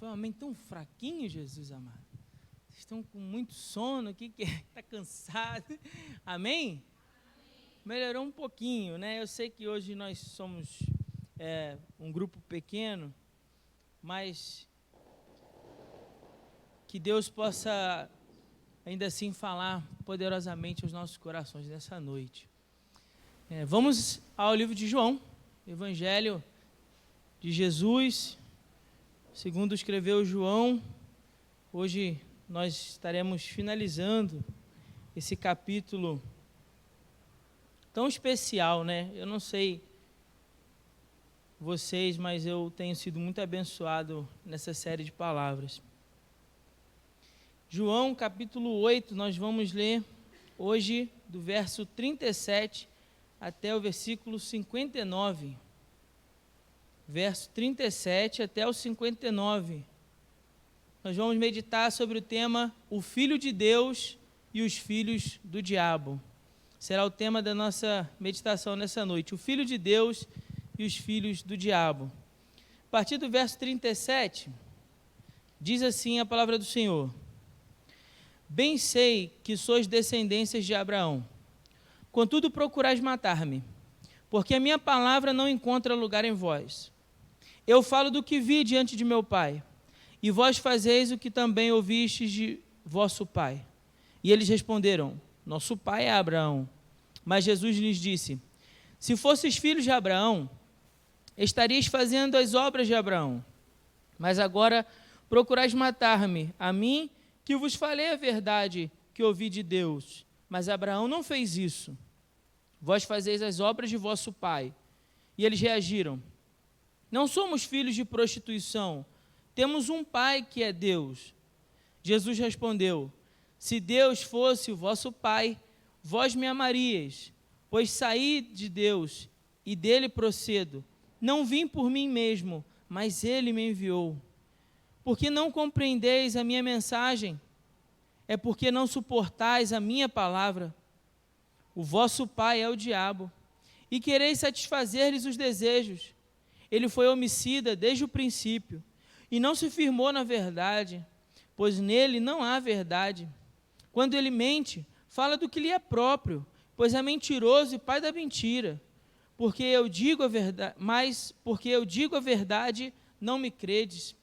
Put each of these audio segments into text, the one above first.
Foi um amém tão fraquinho, Jesus amado. Vocês estão com muito sono aqui, que está cansado. Amém? Melhorou um pouquinho, né? Eu sei que hoje nós somos um grupo pequeno, mas que Deus possa ainda assim falar poderosamente aos nossos corações nessa noite. Vamos ao livro de João, Evangelho de Jesus, segundo escreveu João. Hoje nós estaremos finalizando esse capítulo tão especial, né? Eu não sei vocês, mas eu tenho sido muito abençoado nessa série de palavras. João, capítulo 8, nós vamos ler hoje do verso 37 até o versículo 59. Verso 37 até o 59. Nós vamos meditar sobre o tema o Filho de Deus e os filhos do diabo. Será o tema da nossa meditação nessa noite, o Filho de Deus e os filhos do diabo. A partir do verso 37, diz assim a palavra do Senhor: Bem sei que sois descendências de Abraão, contudo procurais matar-me, porque a minha palavra não encontra lugar em vós. Eu falo do que vi diante de meu pai, e vós fazeis o que também ouvistes de vosso pai. E eles responderam: Nosso pai é Abraão. Mas Jesus lhes disse: Se fosseis filhos de Abraão, estariais fazendo as obras de Abraão. Mas agora procurais matar-me, a mim, que vos falei a verdade que ouvi de Deus. Mas Abraão não fez isso. Vós fazeis as obras de vosso pai. E eles reagiram: Não somos filhos de prostituição, temos um pai que é Deus. Jesus respondeu: Se Deus fosse o vosso pai, vós me amaríeis, pois saí de Deus e dele procedo. Não vim por mim mesmo, mas ele me enviou. Porque não compreendeis a minha mensagem? É porque não suportais a minha palavra. O vosso pai é o diabo, e quereis satisfazer-lhes os desejos. Ele foi homicida desde o princípio, e não se firmou na verdade, pois nele não há verdade. Quando ele mente, fala do que lhe é próprio, pois é mentiroso e pai da mentira. Porque eu digo a verdade, mas porque eu digo a verdade, não me credes.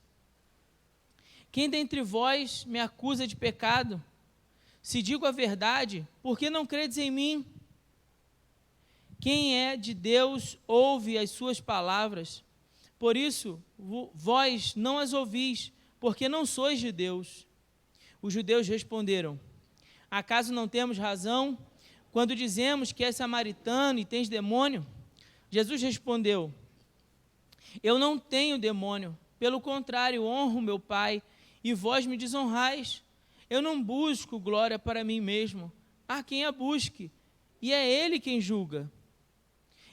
Quem dentre vós me acusa de pecado? Se digo a verdade, por que não credes em mim? Quem é de Deus ouve as suas palavras. Por isso, vós não as ouvis, porque não sois de Deus. Os judeus responderam: Acaso não temos razão quando dizemos que és samaritano e tens demônio? Jesus respondeu: Eu não tenho demônio, pelo contrário, honro meu Pai, e vós me desonrais. Eu não busco glória para mim mesmo. Há quem a busque, e é ele quem julga.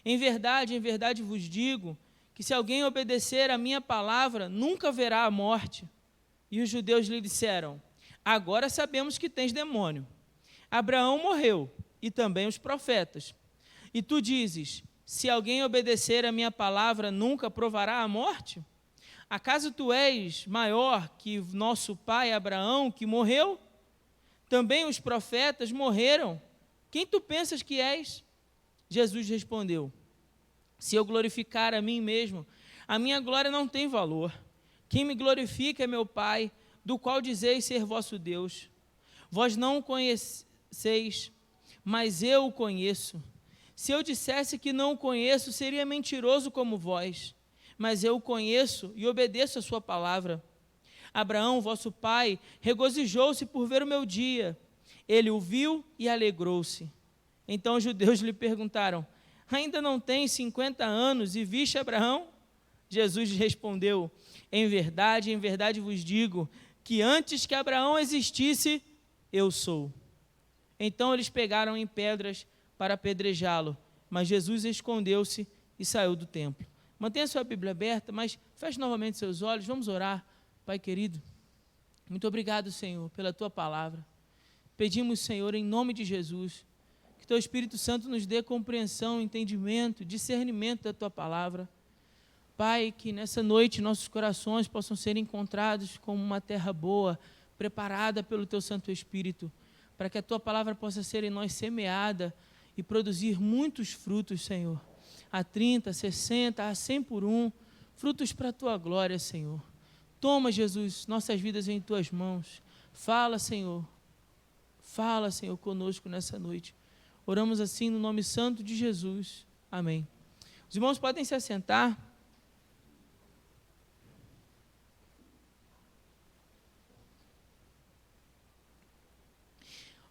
Em verdade vos digo, que se alguém obedecer a minha palavra, nunca verá a morte. E os judeus lhe disseram: Agora sabemos que tens demônio. Abraão morreu, e também os profetas. E tu dizes: Se alguém obedecer a minha palavra, nunca provará a morte? Acaso tu és maior que nosso pai Abraão, que morreu? Também os profetas morreram. Quem tu pensas que és? Jesus respondeu: Se eu glorificar a mim mesmo, a minha glória não tem valor. Quem me glorifica é meu Pai, do qual dizeis ser vosso Deus. Vós não o conheceis, mas eu o conheço. Se eu dissesse que não o conheço, seria mentiroso como vós. Mas eu o conheço e obedeço a sua palavra. Abraão, vosso pai, regozijou-se por ver o meu dia. Ele o viu e alegrou-se. Então os judeus lhe perguntaram: Ainda não tens 50 anos e viste Abraão? Jesus lhe respondeu: em verdade vos digo, que antes que Abraão existisse, eu sou. Então eles pegaram em pedras para apedrejá-lo, mas Jesus escondeu-se e saiu do templo. Mantenha sua Bíblia aberta, mas feche novamente seus olhos, vamos orar. Pai querido, muito obrigado, Senhor, pela Tua palavra. Pedimos, Senhor, em nome de Jesus, que Teu Espírito Santo nos dê compreensão, entendimento, discernimento da Tua palavra. Pai, que nessa noite nossos corações possam ser encontrados como uma terra boa, preparada pelo Teu Santo Espírito, para que a Tua palavra possa ser em nós semeada e produzir muitos frutos, Senhor, a 30, 60, a 100 por um, frutos para a Tua glória, Senhor. Toma, Jesus, nossas vidas em Tuas mãos. Fala, Senhor, conosco nessa noite. Oramos assim no nome santo de Jesus. Amém. Os irmãos podem se assentar.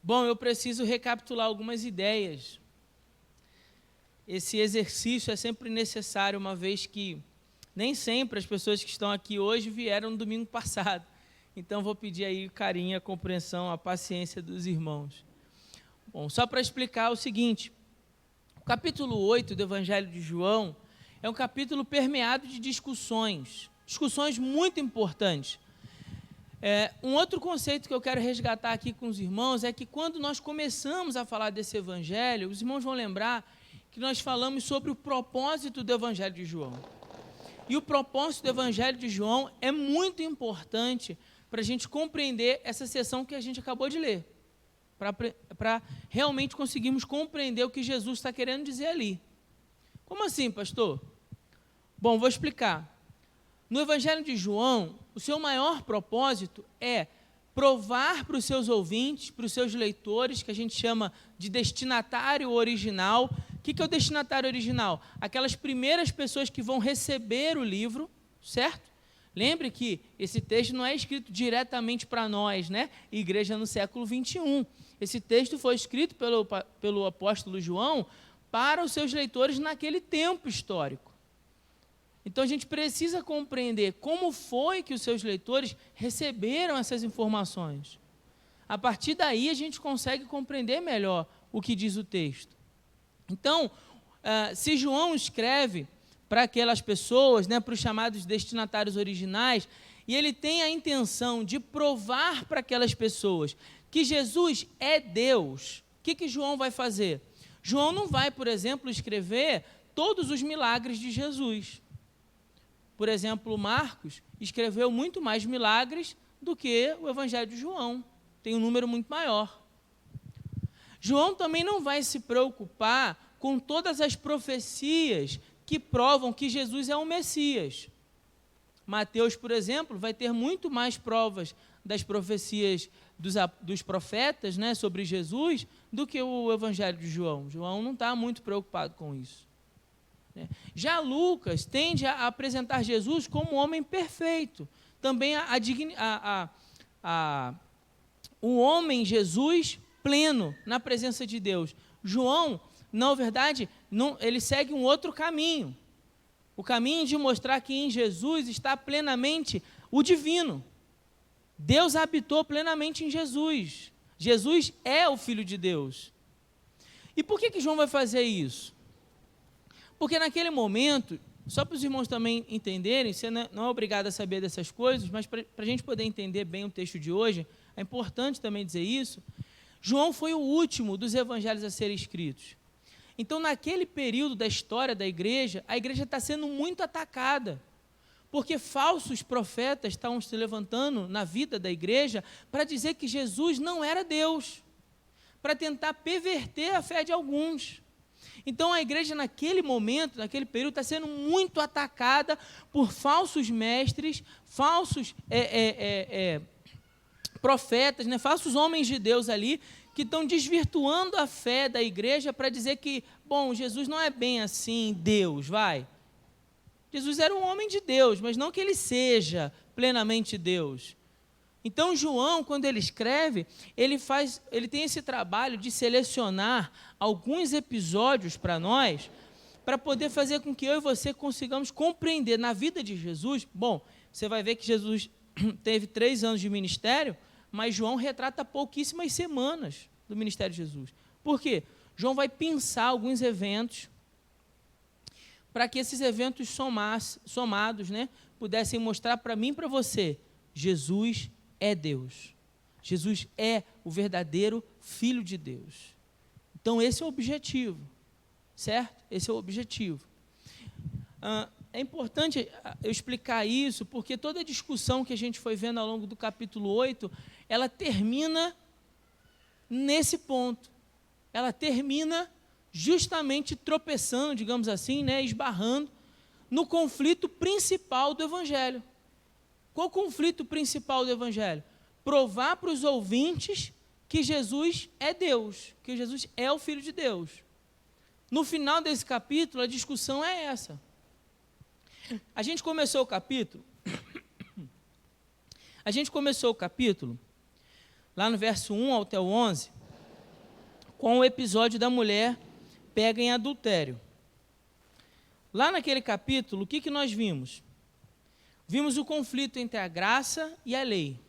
Bom, eu preciso recapitular algumas ideias. Esse exercício é sempre necessário, uma vez que nem sempre as pessoas que estão aqui hoje vieram no domingo passado. Então, vou pedir aí o carinho, a compreensão, a paciência dos irmãos. Bom, só para explicar o seguinte, o capítulo 8 do Evangelho de João é um capítulo permeado de discussões muito importantes. Um outro conceito que eu quero resgatar aqui com os irmãos é que quando nós começamos a falar desse Evangelho, os irmãos vão lembrar que nós falamos sobre o propósito do Evangelho de João. E o propósito do Evangelho de João é muito importante para a gente compreender essa seção que a gente acabou de ler, para realmente conseguirmos compreender o que Jesus está querendo dizer ali. Como assim, pastor? Bom, vou explicar. No Evangelho de João, o seu maior propósito é provar para os seus ouvintes, para os seus leitores, que a gente chama de destinatário original. O que é o destinatário original? Aquelas primeiras pessoas que vão receber o livro, certo? Lembre que esse texto não é escrito diretamente para nós, né? Igreja no século 21. Esse texto foi escrito pelo apóstolo João para os seus leitores naquele tempo histórico. Então, a gente precisa compreender como foi que os seus leitores receberam essas informações. A partir daí, a gente consegue compreender melhor o que diz o texto. Então, se João escreve para aquelas pessoas, né, para os chamados destinatários originais, e ele tem a intenção de provar para aquelas pessoas que Jesus é Deus, o que João vai fazer? João não vai, por exemplo, escrever todos os milagres de Jesus. Por exemplo, Marcos escreveu muito mais milagres do que o Evangelho de João. Tem um número muito maior. João também não vai se preocupar com todas as profecias que provam que Jesus é o Messias. Mateus, por exemplo, vai ter muito mais provas das profecias dos profetas, né, sobre Jesus do que o Evangelho de João. João não está muito preocupado com isso. Já Lucas tende a apresentar Jesus como um homem perfeito, também o homem Jesus pleno na presença de Deus. João, na verdade, ele segue um outro caminho, o caminho de mostrar que em Jesus está plenamente o divino. Deus habitou plenamente em Jesus. Jesus é o Filho de Deus. E por que João vai fazer isso? Porque naquele momento, só para os irmãos também entenderem, você não é obrigado a saber dessas coisas, mas para a gente poder entender bem o texto de hoje, é importante também dizer isso, João foi o último dos evangelhos a serem escritos. Então, naquele período da história da igreja, a igreja está sendo muito atacada, porque falsos profetas estavam se levantando na vida da igreja para dizer que Jesus não era Deus, para tentar perverter a fé de alguns. Então, a igreja naquele momento, naquele período, está sendo muito atacada por falsos mestres, falsos profetas, né, falsos homens de Deus ali, que estão desvirtuando a fé da igreja para dizer que, bom, Jesus não é bem assim Deus, vai. Jesus era um homem de Deus, mas não que ele seja plenamente Deus. Então, João, quando ele escreve, ele tem esse trabalho de selecionar alguns episódios para nós, para poder fazer com que eu e você consigamos compreender na vida de Jesus. Bom, você vai ver que Jesus teve 3 anos de ministério, mas João retrata pouquíssimas semanas do ministério de Jesus. Por quê? João vai pensar alguns eventos, para que esses eventos somados, né, pudessem mostrar para mim e para você, Jesus é Deus. Jesus é o verdadeiro Filho de Deus. Então, esse é o objetivo, certo? Esse é o objetivo. é importante eu explicar isso, porque toda a discussão que a gente foi vendo ao longo do capítulo 8, ela termina nesse ponto. Ela termina justamente tropeçando, digamos assim, né, esbarrando no conflito principal do Evangelho. Qual o conflito principal do Evangelho? Provar para os ouvintes que Jesus é Deus, que Jesus é o Filho de Deus. No final desse capítulo, a discussão é essa. A gente começou o capítulo, lá no verso 1 até o 11, com o episódio da mulher pega em adultério. Lá naquele capítulo, o que nós vimos? Vimos o conflito entre a graça e a lei.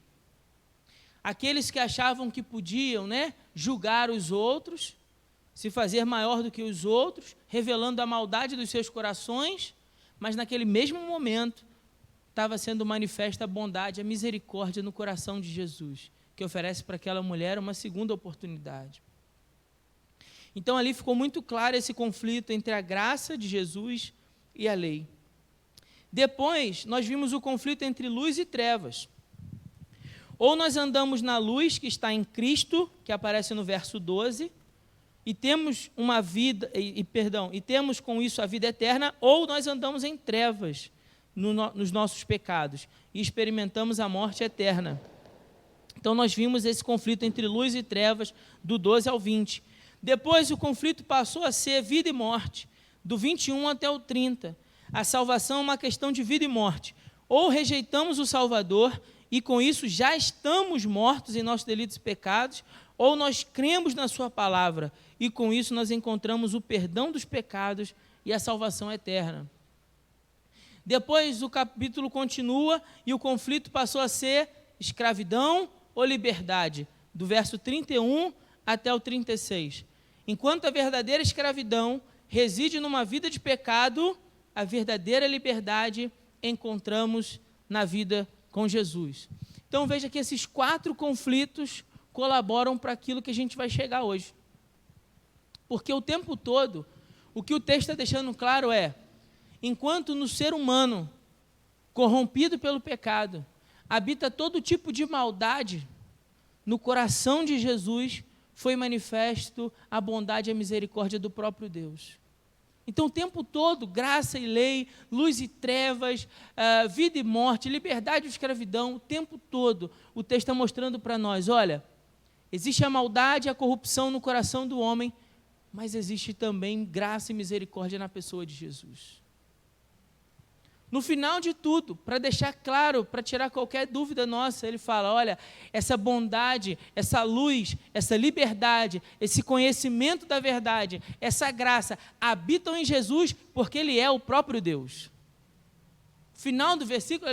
Aqueles que achavam que podiam, né, julgar os outros, se fazer maior do que os outros, revelando a maldade dos seus corações, mas naquele mesmo momento estava sendo manifesta a bondade, a misericórdia no coração de Jesus, que oferece para aquela mulher uma segunda oportunidade. Então ali ficou muito claro esse conflito entre a graça de Jesus e a lei. Depois nós vimos o conflito entre luz e trevas. Ou nós andamos na luz que está em Cristo, que aparece no verso 12, e temos uma vida, e temos com isso a vida eterna, ou nós andamos em trevas nos nossos pecados e experimentamos a morte eterna. Então nós vimos esse conflito entre luz e trevas do 12 ao 20. Depois o conflito passou a ser vida e morte, do 21 até o 30. A salvação é uma questão de vida e morte. Ou rejeitamos o Salvador e com isso já estamos mortos em nossos delitos e pecados, ou nós cremos na sua palavra e com isso nós encontramos o perdão dos pecados e a salvação eterna. Depois o capítulo continua e o conflito passou a ser escravidão ou liberdade, do verso 31 até o 36. Enquanto a verdadeira escravidão reside numa vida de pecado, a verdadeira liberdade encontramos na vida com Jesus. Então veja que esses 4 conflitos colaboram para aquilo que a gente vai chegar hoje. Porque o tempo todo, o que o texto está deixando claro é, enquanto no ser humano, corrompido pelo pecado, habita todo tipo de maldade, no coração de Jesus foi manifesto a bondade e a misericórdia do próprio Deus. Então, o tempo todo, graça e lei, luz e trevas, vida e morte, liberdade e escravidão, o tempo todo, o texto está mostrando para nós, olha, existe a maldade e a corrupção no coração do homem, mas existe também graça e misericórdia na pessoa de Jesus. No final de tudo, para deixar claro, para tirar qualquer dúvida nossa, ele fala, olha, essa bondade, essa luz, essa liberdade, esse conhecimento da verdade, essa graça, habitam em Jesus porque Ele é o próprio Deus. Final do versículo,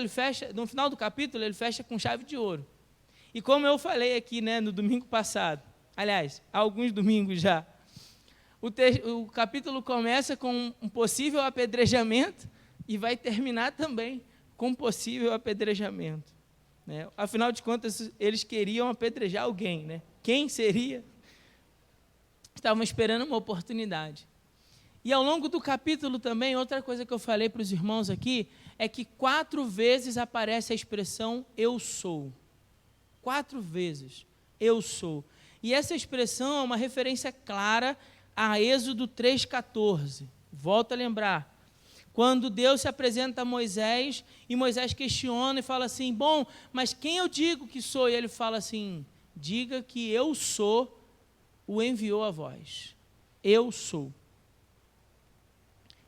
no final do capítulo, ele fecha com chave de ouro. E como eu falei aqui, né, no domingo passado, aliás, há alguns domingos já, o capítulo começa com um possível apedrejamento, e vai terminar também com possível apedrejamento. Né? Afinal de contas, eles queriam apedrejar alguém. Né? Quem seria? Estavam esperando uma oportunidade. E ao longo do capítulo também, outra coisa que eu falei para os irmãos aqui, é que 4 vezes aparece a expressão eu sou. 4 vezes, eu sou. E essa expressão é uma referência clara a Êxodo 3,14. Volto a lembrar. Quando Deus se apresenta a Moisés, e Moisés questiona e fala assim, bom, mas quem eu digo que sou? E ele fala assim, diga que eu sou, o enviou a vós. Eu sou.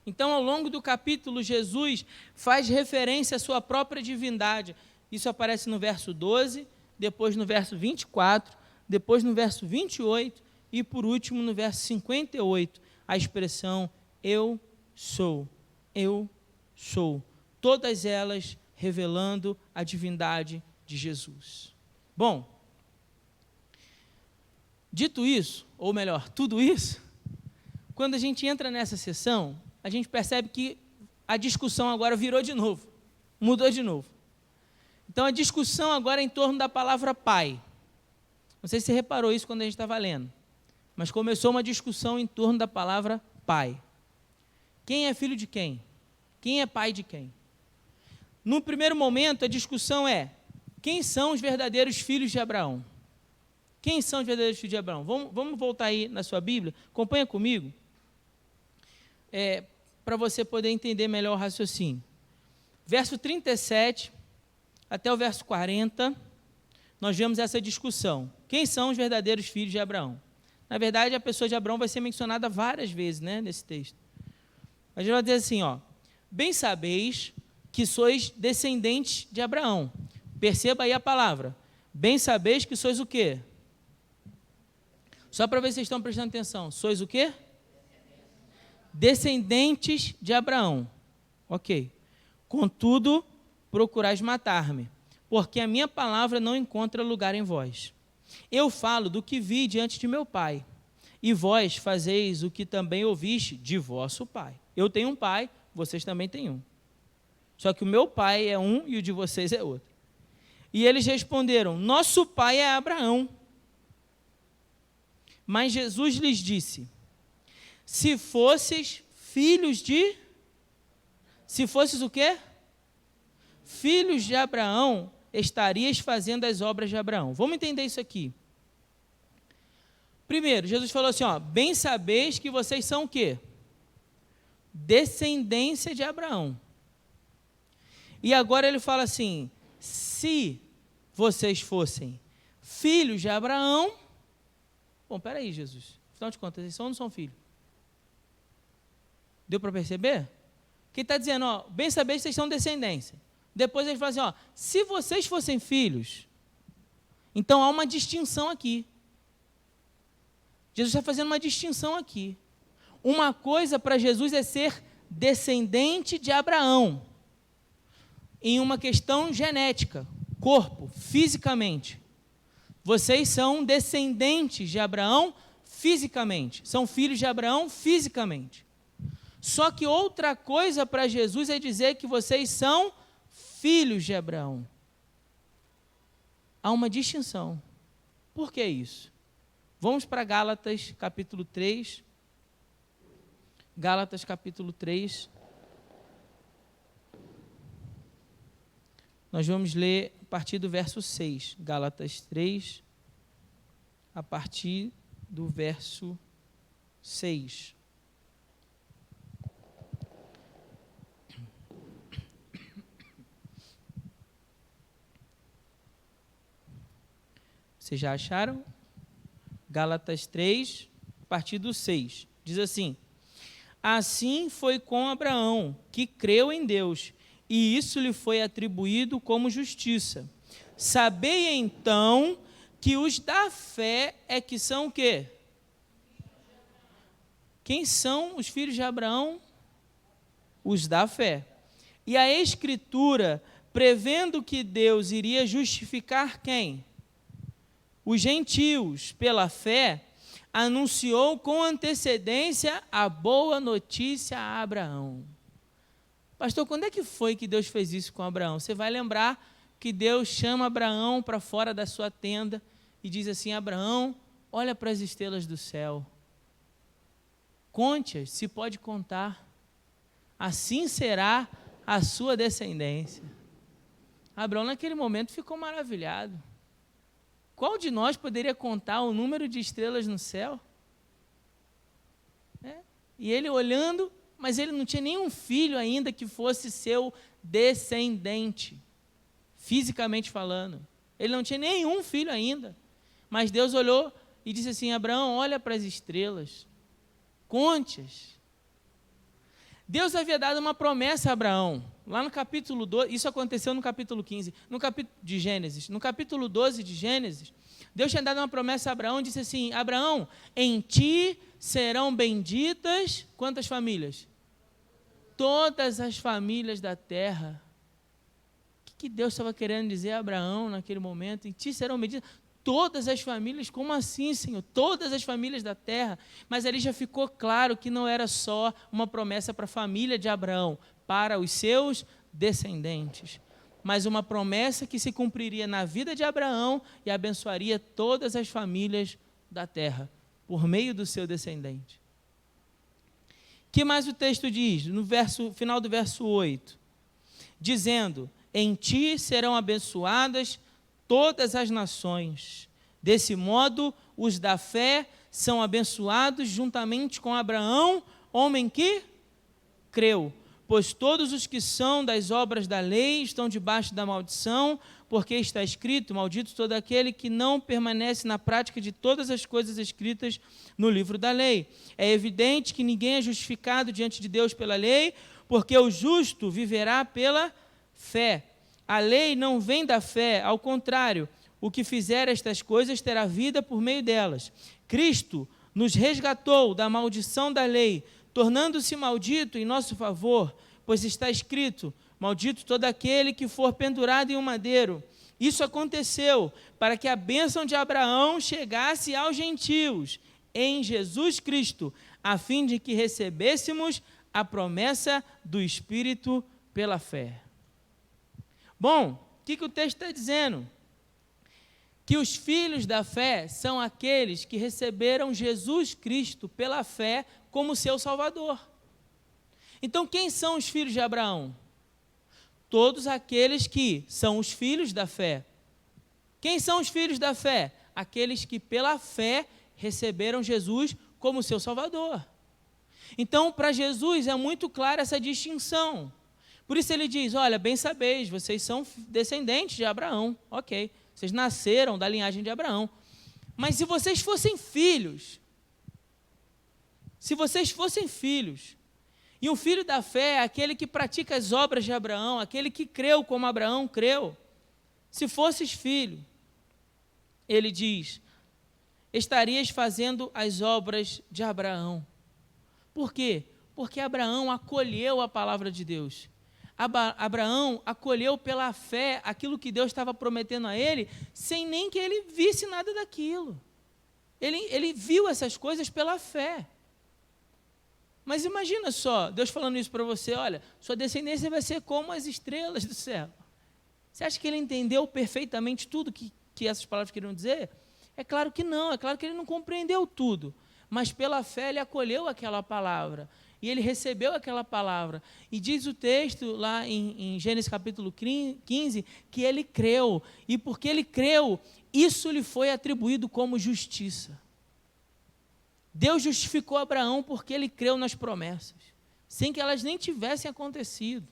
Então, ao longo do capítulo, Jesus faz referência à sua própria divindade. Isso aparece no verso 12, depois no verso 24, depois no verso 28 e, por último, no verso 58, a expressão eu sou. Eu sou, todas elas revelando a divindade de Jesus. Bom, dito isso, ou melhor, tudo isso, quando a gente entra nessa sessão, a gente percebe que a discussão agora virou de novo, mudou de novo. Então a discussão agora é em torno da palavra pai. Não sei se você reparou isso quando a gente estava lendo, mas começou uma discussão em torno da palavra pai. Quem é filho de quem? Quem é pai de quem? No primeiro momento, a discussão é: quem são os verdadeiros filhos de Abraão? Quem são os verdadeiros filhos de Abraão? Vamos voltar aí na sua Bíblia, acompanha comigo, para você poder entender melhor o raciocínio. Verso 37 até o verso 40, nós vemos essa discussão. Quem são os verdadeiros filhos de Abraão? Na verdade, a pessoa de Abraão vai ser mencionada várias vezes, né, nesse texto. Mas ele vai dizer assim, bem sabeis que sois descendentes de Abraão. Perceba aí a palavra. Bem sabeis que sois o quê? Só para ver se vocês estão prestando atenção. Sois o quê? Descendentes de Abraão. Ok. Contudo, procurais matar-me, porque a minha palavra não encontra lugar em vós. Eu falo do que vi diante de meu pai, e vós fazeis o que também ouviste de vosso pai. Eu tenho um pai, vocês também têm um. Só que o meu pai é um e o de vocês é outro. E eles responderam: nosso pai é Abraão. Mas Jesus lhes disse: se fosses filhos de... Se fosses o quê? Filhos de Abraão, estarias fazendo as obras de Abraão. Vamos entender isso aqui. Primeiro, Jesus falou assim, bem sabeis que vocês são o quê? Descendência de Abraão. E agora ele fala assim, se vocês fossem filhos de Abraão... Bom, peraí, Jesus, afinal de contas, eles são ou não são filhos? Deu para perceber? Que está dizendo, bem saber que vocês são descendência. Depois ele fala assim, se vocês fossem filhos, então há uma distinção aqui. Jesus está fazendo uma distinção aqui. Uma coisa para Jesus é ser descendente de Abraão, em uma questão genética, corpo, fisicamente. Vocês são descendentes de Abraão fisicamente, são filhos de Abraão fisicamente. Só que outra coisa para Jesus é dizer que vocês são filhos de Abraão. Há uma distinção. Por que isso? Vamos para Gálatas capítulo 3. Gálatas capítulo 3. Nós vamos ler a partir do verso 6. Gálatas 3, a partir do verso 6. Vocês já acharam? Gálatas 3, a partir do 6. Diz assim: assim foi com Abraão, que creu em Deus, e isso lhe foi atribuído como justiça. Sabei então que os da fé é que são o quê? Quem são os filhos de Abraão? Os da fé. E a Escritura, prevendo que Deus iria justificar quem? Os gentios, pela fé, anunciou com antecedência a boa notícia a Abraão. Pastor, quando é que foi que Deus fez isso com Abraão? Você vai lembrar que Deus chama Abraão para fora da sua tenda e diz assim: Abraão, olha para as estrelas do céu. Conte-as, se pode contar. Assim será a sua descendência. Abraão, naquele momento, ficou maravilhado. Qual de nós poderia contar o número de estrelas no céu? E ele olhando, mas ele não tinha nenhum filho ainda que fosse seu descendente, fisicamente falando. Ele não tinha nenhum filho ainda. Mas Deus olhou e disse assim: Abraão, olha para as estrelas, conte-as. Deus havia dado uma promessa a Abraão, lá no capítulo 12, isso aconteceu no capítulo 15, no capítulo de Gênesis, no capítulo 12 de Gênesis, Deus tinha dado uma promessa a Abraão e disse assim: Abraão, em ti serão benditas, quantas famílias? Todas as famílias da terra. O que Deus estava querendo dizer a Abraão naquele momento? Em ti serão benditas todas as famílias. Como assim, Senhor? Todas as famílias da terra. Mas ali já ficou claro que não era só uma promessa para a família de Abraão, para os seus descendentes, mas uma promessa que se cumpriria na vida de Abraão e abençoaria todas as famílias da terra, por meio do seu descendente. que mais o texto diz? No final do verso 8, dizendo: em ti serão abençoadas todas as nações. Desse modo, os da fé são abençoados juntamente com Abraão, homem que creu. Pois todos os que são das obras da lei estão debaixo da maldição, porque está escrito: maldito todo aquele que não permanece na prática de todas as coisas escritas no livro da lei. É evidente que ninguém é justificado diante de Deus pela lei, porque o justo viverá pela fé. A lei não vem da fé, ao contrário, o que fizer estas coisas terá vida por meio delas. Cristo nos resgatou da maldição da lei, tornando-se maldito em nosso favor, pois está escrito: maldito todo aquele que for pendurado em um madeiro. Isso aconteceu para que a bênção de Abraão chegasse aos gentios, em Jesus Cristo, a fim de que recebêssemos a promessa do Espírito pela fé. Bom, o que o texto está dizendo? Que os filhos da fé são aqueles que receberam Jesus Cristo pela fé como seu Salvador. Então, quem são os filhos de Abraão? Todos aqueles que são os filhos da fé. Quem são os filhos da fé? Aqueles que pela fé receberam Jesus como seu Salvador. Então, para Jesus é muito clara essa distinção. Por isso ele diz: olha, bem sabeis, vocês são descendentes de Abraão. Ok, vocês nasceram da linhagem de Abraão. Mas se vocês fossem filhos, e um filho da fé é aquele que pratica as obras de Abraão, aquele que creu como Abraão creu. Se fosses filho, ele diz, estarias fazendo as obras de Abraão. Por quê? Porque Abraão acolheu a palavra de Deus. Abraão acolheu pela fé aquilo que Deus estava prometendo a ele, sem nem que ele visse nada daquilo. Ele viu essas coisas pela fé. Mas imagina só, Deus falando isso para você: olha, sua descendência vai ser como as estrelas do céu. Você acha que ele entendeu perfeitamente tudo que essas palavras queriam dizer? É claro que não, é claro que ele não compreendeu tudo. Mas pela fé ele acolheu aquela palavra. E ele recebeu aquela palavra. E diz o texto lá em Gênesis capítulo 15, que ele creu. E porque ele creu, isso lhe foi atribuído como justiça. Deus justificou Abraão porque ele creu nas promessas, sem que elas nem tivessem acontecido.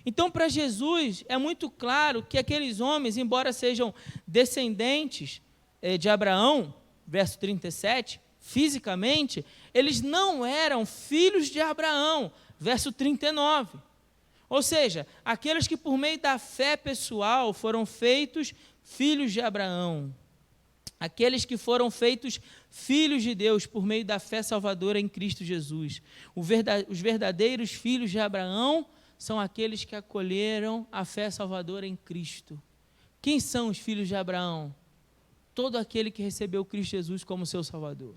Então, para Jesus, é muito claro que aqueles homens, embora sejam descendentes de Abraão, verso 37, fisicamente, eles não eram filhos de Abraão, verso 39. Ou seja, aqueles que por meio da fé pessoal foram feitos filhos de Abraão. Aqueles que foram feitos filhos de Deus por meio da fé salvadora em Cristo Jesus. Os verdadeiros filhos de Abraão são aqueles que acolheram a fé salvadora em Cristo. Quem são os filhos de Abraão? Todo aquele que recebeu Cristo Jesus como seu Salvador.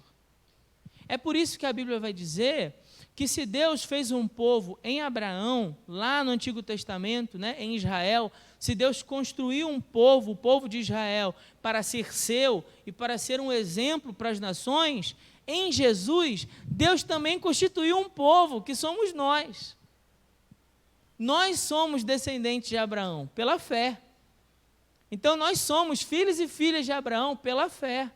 É por isso que a Bíblia vai dizer que se Deus fez um povo em Abraão, lá no Antigo Testamento, em Israel, se Deus construiu um povo, o povo de Israel, para ser seu e para ser um exemplo para as nações, em Jesus, Deus também constituiu um povo, que somos nós. Nós somos descendentes de Abraão, pela fé. Então, nós somos filhos e filhas de Abraão pela fé.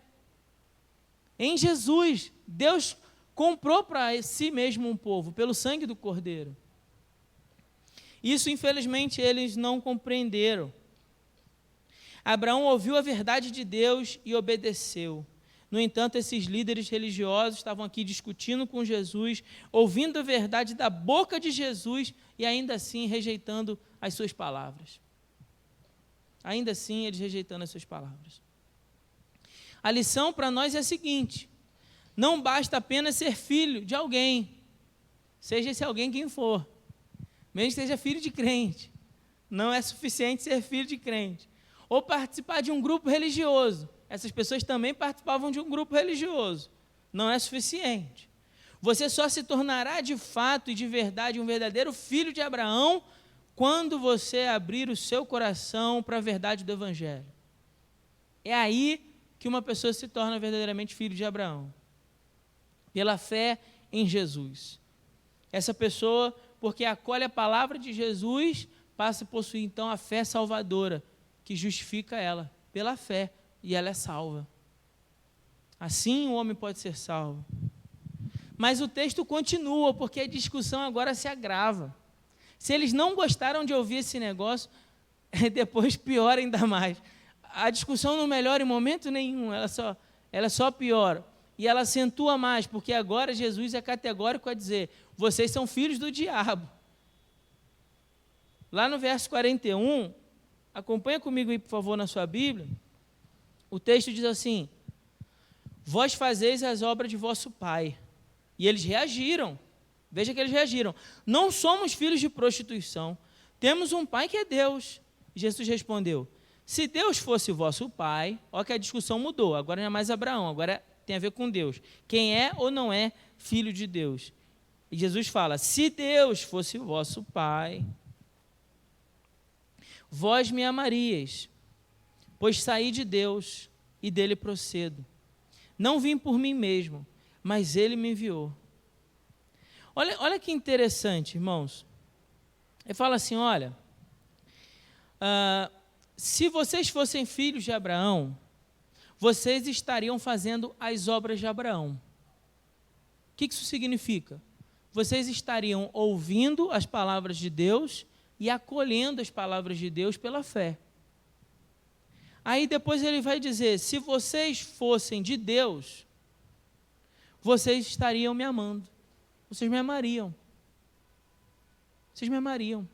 Em Jesus, Deus comprou para si mesmo um povo, pelo sangue do Cordeiro. Isso, infelizmente, eles não compreenderam. Abraão ouviu a verdade de Deus e obedeceu. No entanto, esses líderes religiosos estavam aqui discutindo com Jesus, ouvindo a verdade da boca de Jesus e ainda assim rejeitando as suas palavras. Ainda assim, eles rejeitando as suas palavras. A lição para nós é a seguinte: não basta apenas ser filho de alguém, seja esse alguém quem for, mesmo que seja filho de crente, não é suficiente ser filho de crente. Ou participar de um grupo religioso, essas pessoas também participavam de um grupo religioso, não é suficiente. Você só se tornará de fato e de verdade um verdadeiro filho de Abraão quando você abrir o seu coração para a verdade do Evangelho. É aí que uma pessoa se torna verdadeiramente filho de Abraão. Pela fé em Jesus. Essa pessoa, porque acolhe a palavra de Jesus, passa a possuir então a fé salvadora, que justifica ela pela fé, e ela é salva. Assim o homem pode ser salvo. Mas o texto continua, porque a discussão agora se agrava. Se eles não gostaram de ouvir esse negócio, depois piora ainda mais. A discussão não melhora em momento nenhum, ela só piora. E ela acentua mais, porque agora Jesus é categórico a dizer: vocês são filhos do diabo. Lá no verso 41, acompanha comigo aí, por favor, na sua Bíblia. O texto diz assim: vós fazeis as obras de vosso pai. E eles reagiram. Veja que eles reagiram. Não somos filhos de prostituição. Temos um pai que é Deus. Jesus respondeu: se Deus fosse vosso pai, ó que a discussão mudou. Agora não é mais Abraão, agora tem a ver com Deus. Quem é ou não é filho de Deus? E Jesus fala: se Deus fosse vosso pai, vós me amaríeis, pois saí de Deus e dele procedo. Não vim por mim mesmo, mas ele me enviou. Olha que interessante, irmãos. Ele fala assim: olha, se vocês fossem filhos de Abraão, vocês estariam fazendo as obras de Abraão. O que isso significa? Vocês estariam ouvindo as palavras de Deus e acolhendo as palavras de Deus pela fé. Aí depois ele vai dizer: se vocês fossem de Deus, vocês estariam me amando. Vocês me amariam. Vocês me amariam.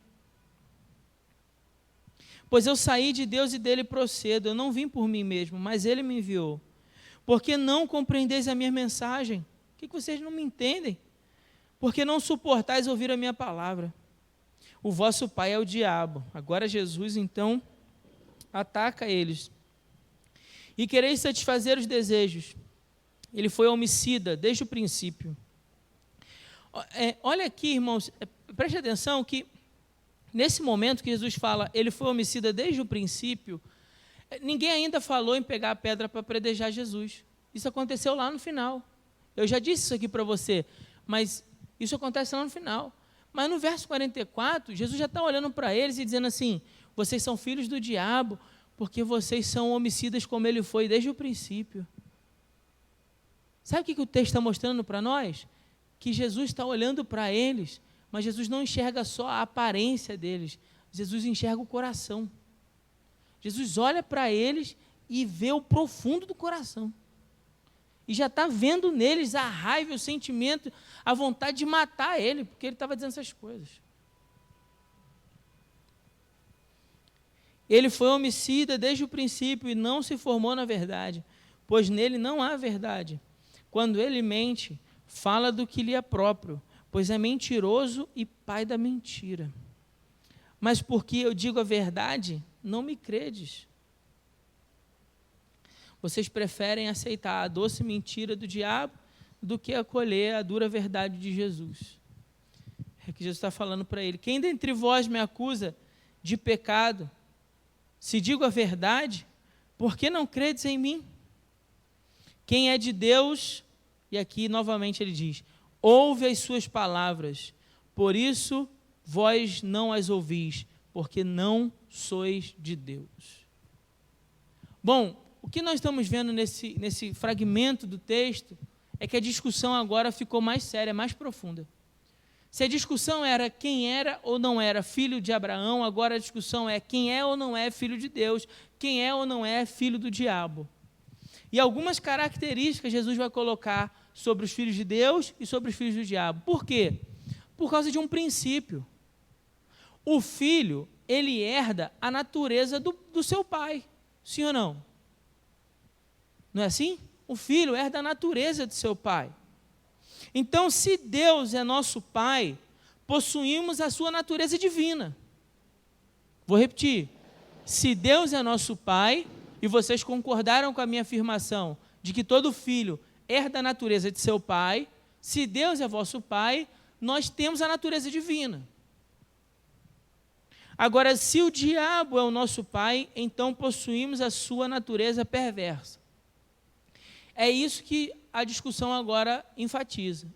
Pois eu saí de Deus e dele procedo. Eu não vim por mim mesmo, mas ele me enviou. Porque não compreendeis a minha mensagem? O que vocês não me entendem? Porque não suportais ouvir a minha palavra. O vosso pai é o diabo. Agora Jesus, então, ataca eles. E quereis satisfazer os desejos. Ele foi homicida desde o princípio. Olha aqui, irmãos, preste atenção que nesse momento que Jesus fala, ele foi homicida desde o princípio, ninguém ainda falou em pegar a pedra para apedrejar Jesus. Isso aconteceu lá no final. Eu já disse isso aqui para você, mas isso acontece lá no final. Mas no verso 44, Jesus já está olhando para eles e dizendo assim: vocês são filhos do diabo, porque vocês são homicidas como ele foi desde o princípio. Sabe o que o texto está mostrando para nós? Que Jesus está olhando para eles, mas Jesus não enxerga só a aparência deles, Jesus enxerga o coração. Jesus olha para eles e vê o profundo do coração. E já está vendo neles a raiva, o sentimento, a vontade de matar ele, porque ele estava dizendo essas coisas. Ele foi homicida desde o princípio e não se formou na verdade, pois nele não há verdade. Quando ele mente, fala do que lhe é próprio, pois é mentiroso e pai da mentira. Mas porque eu digo a verdade, não me credes. Vocês preferem aceitar a doce mentira do diabo do que acolher a dura verdade de Jesus. É que Jesus está falando para ele: quem dentre vós me acusa de pecado? Se digo a verdade, por que não credes em mim? Quem é de Deus, e aqui novamente ele diz, ouve as suas palavras, por isso vós não as ouvis, porque não sois de Deus. Bom, o que nós estamos vendo nesse fragmento do texto é que a discussão agora ficou mais séria, mais profunda. Se a discussão era quem era ou não era filho de Abraão, agora a discussão é quem é ou não é filho de Deus, quem é ou não é filho do diabo. E algumas características Jesus vai colocar sobre os filhos de Deus e sobre os filhos do diabo. Por quê? Por causa de um princípio. O filho, ele herda a natureza do seu pai. Sim ou não? Não é assim? O filho herda a natureza de seu pai. Então, se Deus é nosso pai, possuímos a sua natureza divina. Vou repetir. Se Deus é nosso pai, e vocês concordaram com a minha afirmação de que todo filho herda a natureza de seu pai, se Deus é vosso pai, nós temos a natureza divina. Agora, se o diabo é o nosso pai, então possuímos a sua natureza perversa. É isso que a discussão agora enfatiza.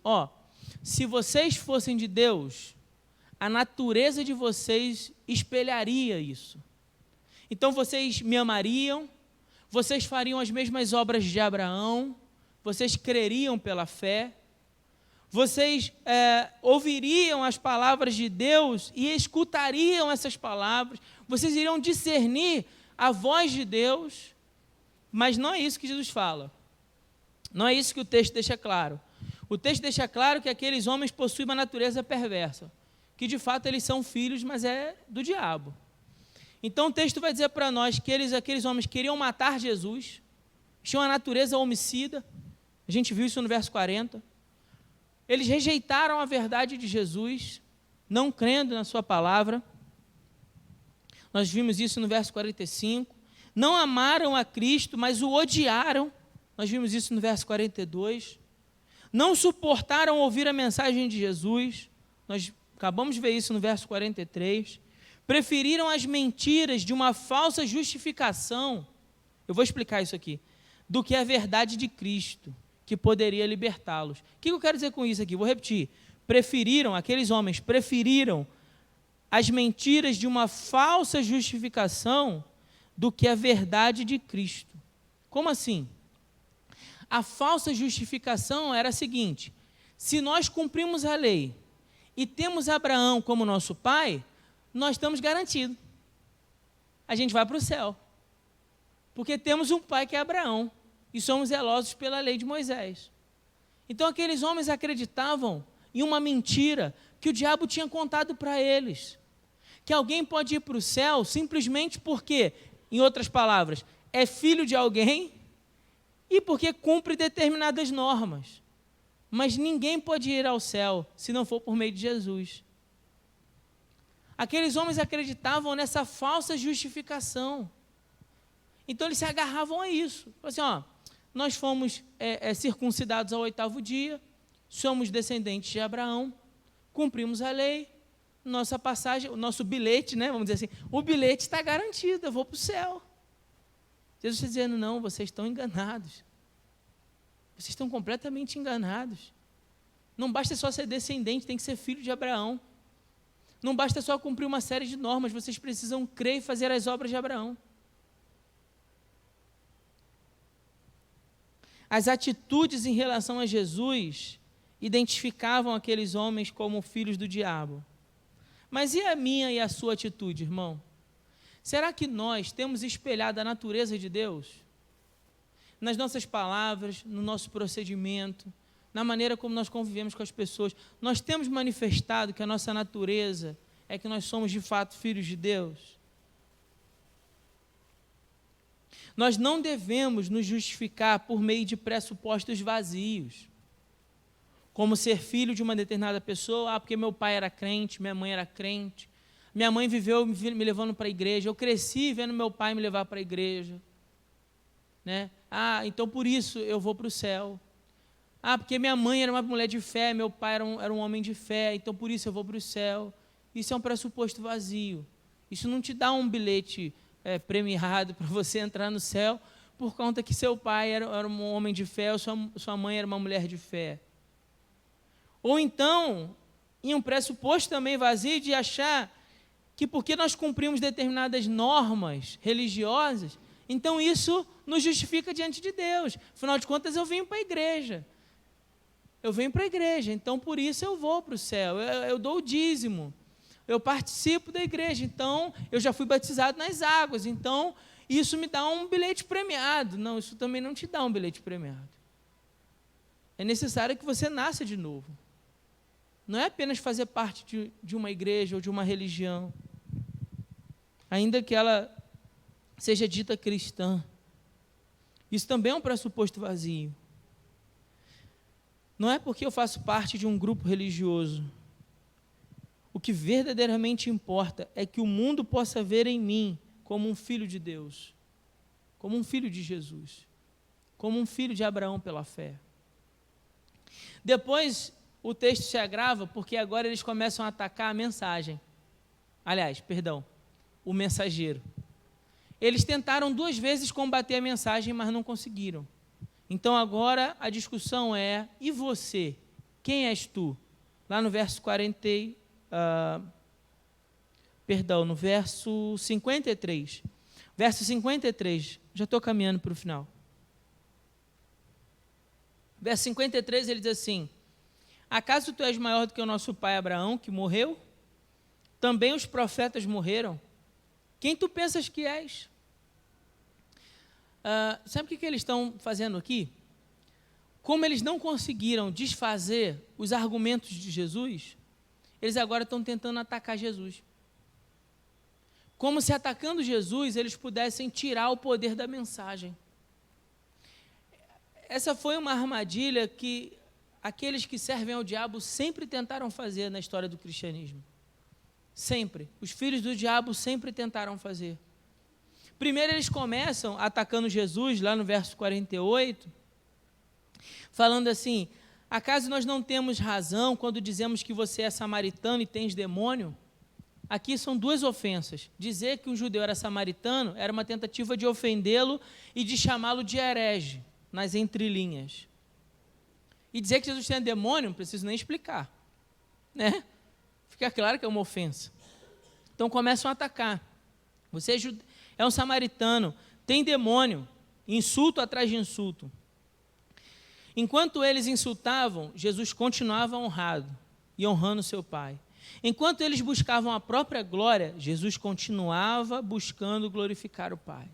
se vocês fossem de Deus, a natureza de vocês espelharia isso. Então vocês me amariam, vocês fariam as mesmas obras de Abraão, vocês creriam pela fé, vocês ouviriam as palavras de Deus e escutariam essas palavras, vocês iriam discernir a voz de Deus, mas não é isso que Jesus fala. Não é isso que o texto deixa claro. O texto deixa claro que aqueles homens possuem uma natureza perversa, que de fato eles são filhos, mas é do diabo. Então o texto vai dizer para nós que aqueles homens queriam matar Jesus, tinham a natureza homicida, a gente viu isso no verso 40. Eles rejeitaram a verdade de Jesus, não crendo na sua palavra. Nós vimos isso no verso 45. Não amaram a Cristo, mas o odiaram. Nós vimos isso no verso 42. Não suportaram ouvir a mensagem de Jesus. Nós acabamos de ver isso no verso 43. Preferiram as mentiras de uma falsa justificação, eu vou explicar isso aqui, do que a verdade de Cristo, que poderia libertá-los. O que eu quero dizer com isso aqui? Vou repetir. Aqueles homens preferiram as mentiras de uma falsa justificação do que a verdade de Cristo. Como assim? A falsa justificação era a seguinte: se nós cumprimos a lei e temos Abraão como nosso pai, nós estamos garantidos. A gente vai para o céu. Porque temos um pai que é Abraão e somos zelosos pela lei de Moisés. Então aqueles homens acreditavam em uma mentira que o diabo tinha contado para eles. Que alguém pode ir para o céu simplesmente porque, em outras palavras, é filho de alguém e porque cumpre determinadas normas. Mas ninguém pode ir ao céu se não for por meio de Jesus. Aqueles homens acreditavam nessa falsa justificação. Então eles se agarravam a isso. Assim, nós fomos circuncidados ao 8º dia, somos descendentes de Abraão, cumprimos a lei, nossa passagem, o nosso bilhete, né, vamos dizer assim, o bilhete está garantido, eu vou para o céu. Jesus está dizendo, não, vocês estão enganados. Vocês estão completamente enganados. Não basta só ser descendente, tem que ser filho de Abraão. Não basta só cumprir uma série de normas, vocês precisam crer e fazer as obras de Abraão. As atitudes em relação a Jesus identificavam aqueles homens como filhos do diabo. Mas e a minha e a sua atitude, irmão? Será que nós temos espelhado a natureza de Deus? Nas nossas palavras, no nosso procedimento, na maneira como nós convivemos com as pessoas, nós temos manifestado que a nossa natureza é que nós somos de fato filhos de Deus? Nós não devemos nos justificar por meio de pressupostos vazios, como ser filho de uma determinada pessoa, porque meu pai era crente, minha mãe era crente, minha mãe viveu me levando para a igreja, eu cresci vendo meu pai me levar para a igreja, né? Então por isso eu vou para o céu. Porque minha mãe era uma mulher de fé, meu pai era um homem de fé, então por isso eu vou para o céu. Isso é um pressuposto vazio. Isso não te dá um bilhete premiado para você entrar no céu, por conta que seu pai era um homem de fé, ou sua mãe era uma mulher de fé. Ou então, em um pressuposto também vazio de achar que porque nós cumprimos determinadas normas religiosas, então isso nos justifica diante de Deus. Afinal de contas, eu venho para a igreja. Então por isso eu vou para o céu. Eu dou o dízimo. Eu participo da igreja. Então eu já fui batizado nas águas. Então isso me dá um bilhete premiado. Não, isso também não te dá um bilhete premiado. É necessário que você nasça de novo. Não é apenas fazer parte de uma igreja ou de uma religião, ainda que ela seja dita cristã. Isso também é um pressuposto vazio. Não é porque eu faço parte de um grupo religioso. O que verdadeiramente importa é que o mundo possa ver em mim como um filho de Deus, como um filho de Jesus, como um filho de Abraão pela fé. Depois, o texto se agrava porque agora eles começam a atacar a mensagem. O mensageiro. Eles tentaram 2 vezes combater a mensagem, mas não conseguiram. Então agora a discussão é, e você? Quem és tu? lá no verso no verso 53. Verso 53, já estou caminhando para o final. Verso 53, ele diz assim: acaso tu és maior do que o nosso pai Abraão, que morreu? Também os profetas morreram. Quem tu pensas que és? Sabe o que eles estão fazendo aqui? Como eles não conseguiram desfazer os argumentos de Jesus, eles agora estão tentando atacar Jesus. Como se atacando Jesus, eles pudessem tirar o poder da mensagem. Essa foi uma armadilha que aqueles que servem ao diabo sempre tentaram fazer na história do cristianismo. Sempre. Os filhos do diabo sempre tentaram fazer. Primeiro eles começam atacando Jesus, lá no verso 48, falando assim: acaso nós não temos razão quando dizemos que você é samaritano e tens demônio? Aqui são duas ofensas. Dizer que um judeu era samaritano era uma tentativa de ofendê-lo e de chamá-lo de herege, nas entrelinhas. E dizer que Jesus tem demônio, não preciso nem explicar, né? Fica claro que é uma ofensa. Então começam a atacar. Você é um samaritano, tem demônio, insulto atrás de insulto. Enquanto eles insultavam, Jesus continuava honrado e honrando seu Pai. Enquanto eles buscavam a própria glória, Jesus continuava buscando glorificar o Pai.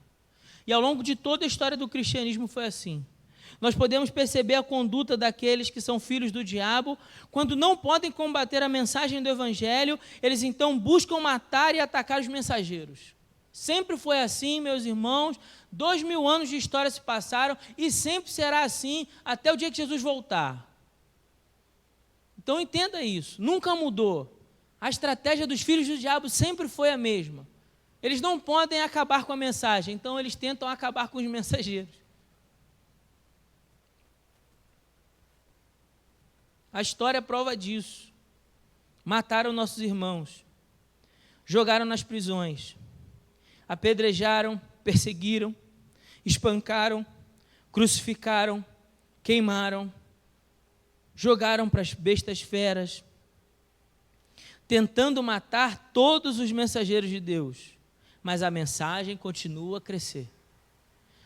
E ao longo de toda a história do cristianismo foi assim. Nós podemos perceber a conduta daqueles que são filhos do diabo. Quando não podem combater a mensagem do Evangelho, eles então buscam matar e atacar os mensageiros. Sempre foi assim, meus irmãos. 2000 anos de história se passaram e sempre será assim até o dia que Jesus voltar. Então entenda isso, nunca mudou. A estratégia dos filhos do diabo sempre foi a mesma. Eles não podem acabar com a mensagem, então eles tentam acabar com os mensageiros. A história é prova disso. Mataram nossos irmãos, jogaram nas prisões, apedrejaram, perseguiram, espancaram, crucificaram, queimaram, jogaram para as bestas feras, tentando matar todos os mensageiros de Deus. Mas a mensagem continua a crescer.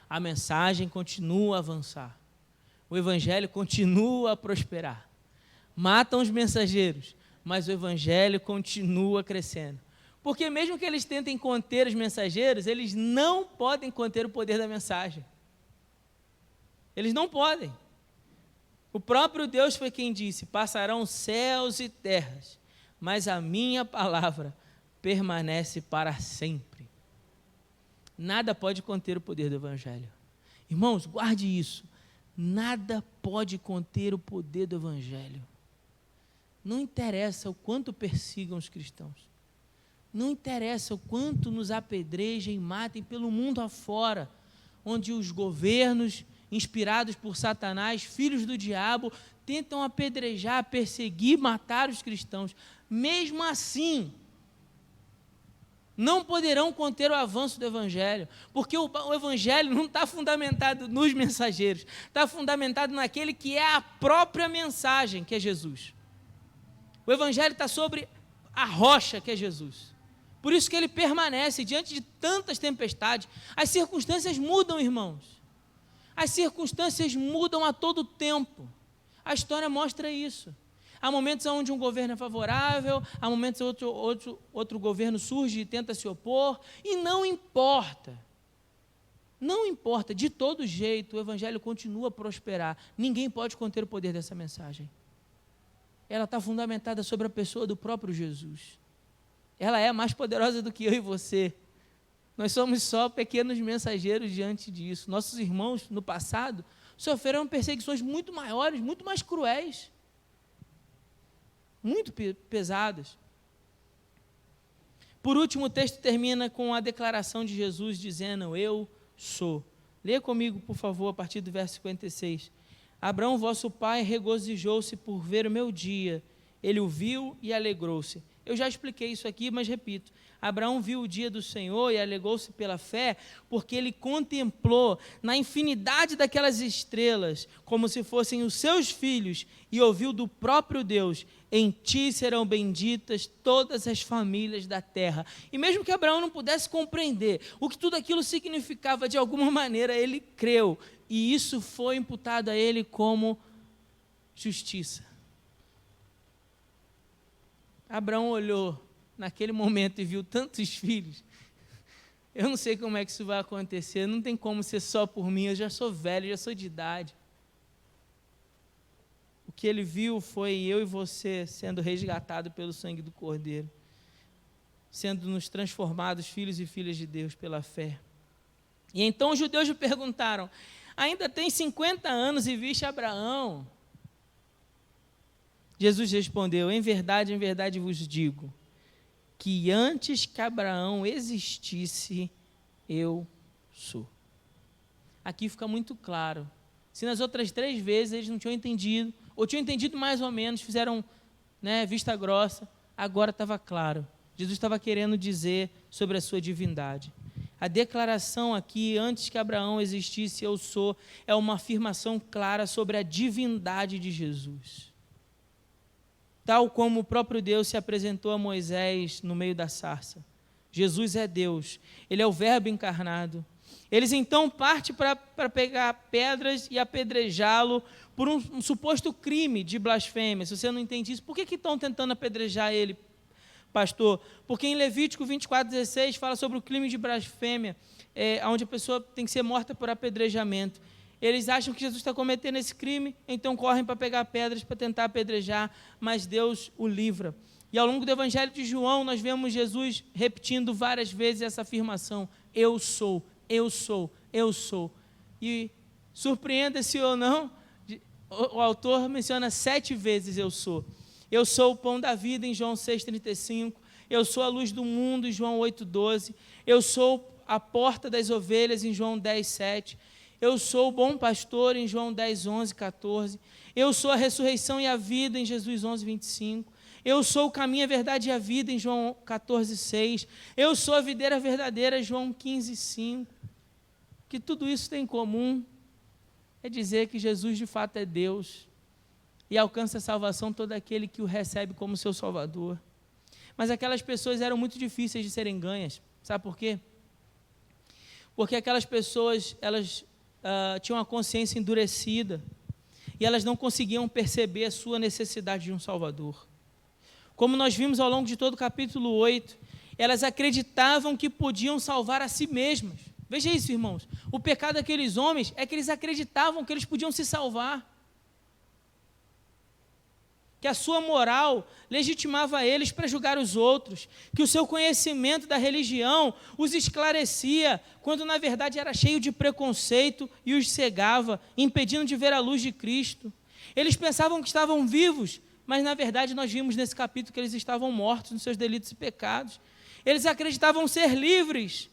A mensagem continua a avançar. O Evangelho continua a prosperar. Matam os mensageiros, mas o Evangelho continua crescendo. Porque mesmo que eles tentem conter os mensageiros, eles não podem conter o poder da mensagem. Eles não podem. O próprio Deus foi quem disse: passarão céus e terras, mas a minha palavra permanece para sempre. Nada pode conter o poder do Evangelho. Irmãos, guarde isso. Nada pode conter o poder do Evangelho. Não interessa o quanto persigam os cristãos. Não interessa o quanto nos apedrejem e matem pelo mundo afora, onde os governos, inspirados por Satanás, filhos do diabo, tentam apedrejar, perseguir, matar os cristãos. Mesmo assim, não poderão conter o avanço do Evangelho, porque o Evangelho não está fundamentado nos mensageiros, está fundamentado naquele que é a própria mensagem, que é Jesus. O Evangelho está sobre a rocha, que é Jesus. Por isso que ele permanece diante de tantas tempestades. As circunstâncias mudam, irmãos. As circunstâncias mudam a todo tempo. A história mostra isso. Há momentos onde um governo é favorável, há momentos onde outro governo surge e tenta se opor, e não importa. Não importa, de todo jeito, o Evangelho continua a prosperar. Ninguém pode conter o poder dessa mensagem. Ela está fundamentada sobre a pessoa do próprio Jesus. Ela é mais poderosa do que eu e você. Nós somos só pequenos mensageiros diante disso. Nossos irmãos, no passado, sofreram perseguições muito maiores, muito mais cruéis, muito pesadas. Por último, o texto termina com a declaração de Jesus dizendo: eu sou. Leia comigo, por favor, a partir do verso 56. Abraão, vosso pai, regozijou-se por ver o meu dia. Ele o viu e alegrou-se. Eu já expliquei isso aqui, mas repito. Abraão viu o dia do Senhor e alegou-se pela fé, porque ele contemplou na infinidade daquelas estrelas, como se fossem os seus filhos, e ouviu do próprio Deus: em ti serão benditas todas as famílias da terra. E mesmo que Abraão não pudesse compreender o que tudo aquilo significava, de alguma maneira ele creu, e isso foi imputado a ele como justiça. Abraão olhou naquele momento e viu tantos filhos. Eu não sei como é que isso vai acontecer, não tem como ser só por mim, eu já sou velho, já sou de idade. O que ele viu foi eu e você sendo resgatados pelo sangue do Cordeiro, sendo nos transformados filhos e filhas de Deus pela fé. E então os judeus lhe perguntaram: ainda tem 50 anos e viste Abraão? Jesus respondeu: em verdade vos digo, que antes que Abraão existisse, eu sou. Aqui fica muito claro. Se nas outras 3 vezes eles não tinham entendido, ou tinham entendido mais ou menos, fizeram vista grossa, agora estava claro. Jesus estava querendo dizer sobre a sua divindade. A declaração aqui, antes que Abraão existisse, eu sou, é uma afirmação clara sobre a divindade de Jesus. Tal como o próprio Deus se apresentou a Moisés no meio da sarça. Jesus é Deus, Ele é o Verbo encarnado. Eles então partem para pegar pedras e apedrejá-lo por um suposto crime de blasfêmia. Se você não entende isso, por que estão tentando apedrejar ele, pastor? Porque em Levítico 24:16 fala sobre o crime de blasfêmia, onde a pessoa tem que ser morta por apedrejamento. Eles acham que Jesus está cometendo esse crime, então correm para pegar pedras para tentar apedrejar, mas Deus o livra. E ao longo do Evangelho de João, nós vemos Jesus repetindo várias vezes essa afirmação: eu sou, eu sou, eu sou. E surpreenda-se ou não, o autor menciona 7 vezes eu sou. Eu sou o pão da vida, em João 6,35. Eu sou a luz do mundo, em João 8,12. Eu sou a porta das ovelhas, em João 10,7. Eu sou o bom pastor, em João 10:11, 14. Eu sou a ressurreição e a vida, em Jesus 11:25. Eu sou o caminho, a verdade e a vida, em João 14:6. Eu sou a videira verdadeira, João 15:5. Que tudo isso tem em comum é dizer que Jesus de fato é Deus e alcança a salvação todo aquele que o recebe como seu Salvador. Mas aquelas pessoas eram muito difíceis de serem ganhas. Sabe por quê? Porque aquelas pessoas, elas tinham a consciência endurecida e elas não conseguiam perceber a sua necessidade de um Salvador. Como nós vimos ao longo de todo o capítulo 8, elas acreditavam que podiam salvar a si mesmas. Veja isso, irmãos. O pecado daqueles homens é que eles acreditavam que eles podiam se salvar, que a sua moral legitimava eles para julgar os outros, que o seu conhecimento da religião os esclarecia, quando na verdade era cheio de preconceito e os cegava, impedindo de ver a luz de Cristo. Eles pensavam que estavam vivos, mas na verdade nós vimos nesse capítulo que eles estavam mortos nos seus delitos e pecados. Eles acreditavam ser livres,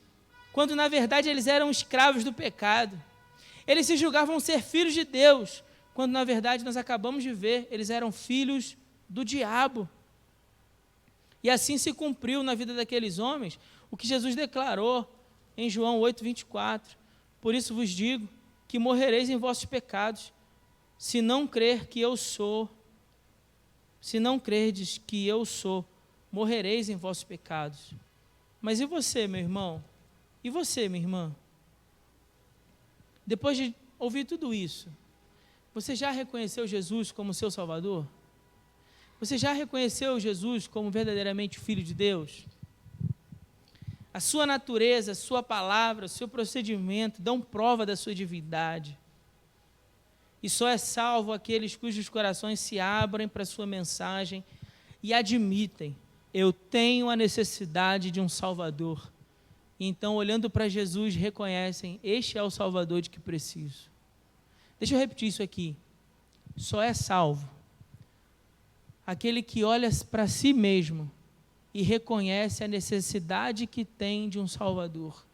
quando na verdade eles eram escravos do pecado. Eles se julgavam ser filhos de Deus, quando na verdade nós acabamos de ver, eles eram filhos do diabo. E assim se cumpriu na vida daqueles homens o que Jesus declarou em João 8:24. Por isso vos digo que morrereis em vossos pecados, se não crer que eu sou. Se não crerdes que eu sou, morrereis em vossos pecados. Mas e você, meu irmão? E você, minha irmã? Depois de ouvir tudo isso, você já reconheceu Jesus como seu Salvador? Você já reconheceu Jesus como verdadeiramente Filho de Deus? A sua natureza, a sua palavra, o seu procedimento dão prova da sua divindade. E só é salvo aqueles cujos corações se abrem para a sua mensagem e admitem: eu tenho a necessidade de um Salvador. E então, olhando para Jesus, reconhecem: este é o Salvador de que preciso. Deixa eu repetir isso aqui. Só é salvo aquele que olha para si mesmo e reconhece a necessidade que tem de um Salvador.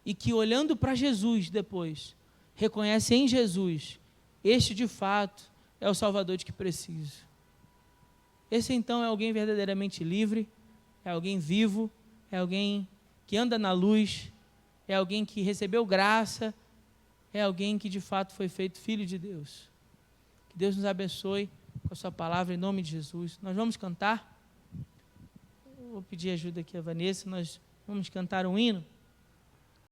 E que, olhando para Jesus depois, reconhece em Jesus: este de fato é o Salvador de que preciso. Esse então é alguém verdadeiramente livre, é alguém vivo, é alguém que anda na luz, é alguém que recebeu graça, é alguém que de fato foi feito filho de Deus. Que Deus nos abençoe com a sua palavra em nome de Jesus. Nós vamos cantar. Eu vou pedir ajuda aqui a Vanessa, nós vamos cantar um hino.